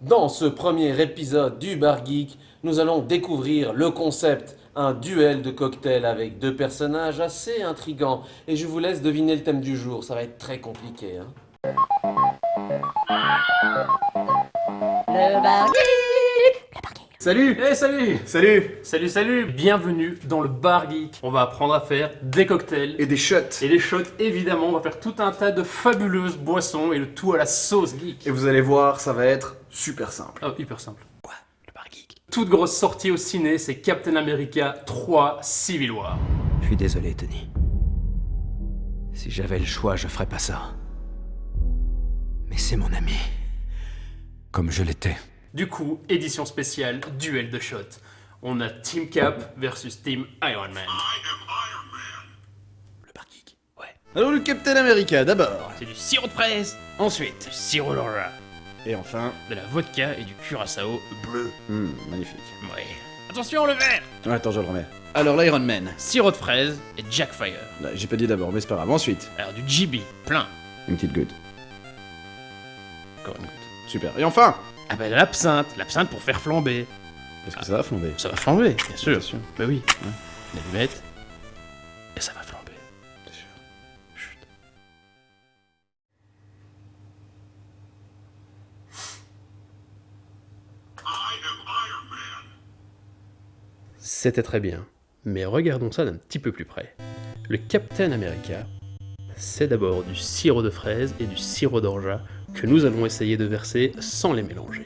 Dans ce premier épisode du Bar Geek, nous allons découvrir le concept, un duel de cocktails avec deux personnages assez intrigants. Et je vous laisse deviner le thème du jour, ça va être très compliqué, hein. Le Bar Salut! Salut! Salut! Salut! Bienvenue dans le Bar Geek. On va apprendre à faire des cocktails Et des shots. et des shots, évidemment. On va faire tout un tas de fabuleuses boissons et le tout à la sauce geek. Et vous allez voir, ça va être super simple. Oh, hyper simple. Quoi? Le Bar Geek. Toute grosse sortie au ciné, c'est Captain America 3 Civil War. Je suis désolé, Tony. Si j'avais le choix, je ferais pas ça. Mais c'est mon ami. Comme je l'étais. Du coup, édition spéciale, duel de shots. On a Team Cap versus Team Iron Man. Le Bar Geek. Ouais. Alors le Captain America d'abord. C'est du sirop de fraise, Ensuite. du sirop d'orange, Et enfin. de la vodka et du curaçao bleu. Magnifique. Ouais. Attention le verre. Attends, je le remets. Alors l'Iron Man. Sirop de fraise et Jack Fire. Là, j'ai pas dit d'abord, mais c'est pas grave. Ensuite. Alors du GB, plein. Une petite goutte. Encore une goutte. Super. Et enfin. Ah bah l'absinthe pour faire flamber. Est-ce que ça va flamber? Ça va flamber, bien sûr. Bien sûr. Bah oui. Une allumette. Et ça va flamber. C'est sûr. Chut. C'était très bien, mais regardons ça d'un petit peu plus près. Le Captain America, c'est d'abord du sirop de fraise et du sirop d'orgeat que nous allons essayer de verser sans les mélanger.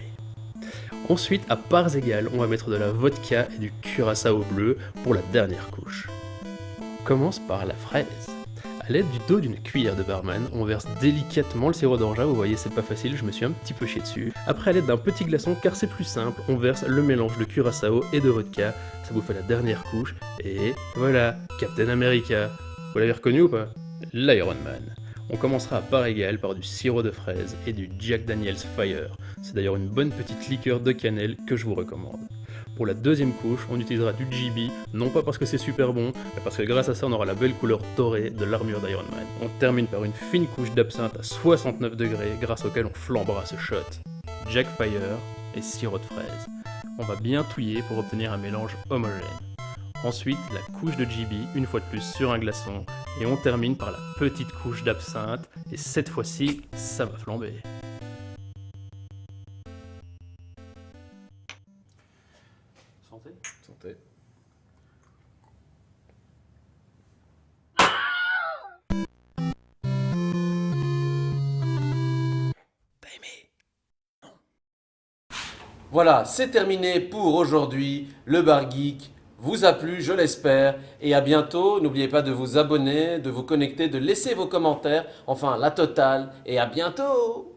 Ensuite, à parts égales, on va mettre de la vodka et du curaçao bleu pour la dernière couche. On commence par la fraise. A l'aide du dos d'une cuillère de barman, on verse délicatement le sirop d'orgeat, vous voyez c'est pas facile, je me suis un petit peu chié dessus. Après à l'aide d'un petit glaçon, car c'est plus simple, on verse le mélange de curaçao et de vodka, ça vous fait la dernière couche, et voilà, Captain America. Vous l'avez reconnu ou pas? L'Iron Man. On commencera à part égale par du sirop de fraise et du Jack Daniel's Fire. C'est d'ailleurs une bonne petite liqueur de cannelle que je vous recommande. Pour la deuxième couche, on utilisera du GB, non pas parce que c'est super bon, mais parce que grâce à ça on aura la belle couleur dorée de l'armure d'Iron Man. On termine par une fine couche d'absinthe à 69 degrés, grâce auquel on flambera ce shot. Jack Fire et sirop de fraise. On va bien touiller pour obtenir un mélange homogène. Ensuite, la couche de GB, une fois de plus sur un glaçon, et on termine par la petite couche d'absinthe, et cette fois-ci, ça va flamber. Santé. Santé. Voilà, c'est terminé pour aujourd'hui. Le Bar Geek vous a plu, je l'espère. Et à bientôt. N'oubliez pas de vous abonner, de vous connecter, de laisser vos commentaires. Enfin, la totale. Et à bientôt!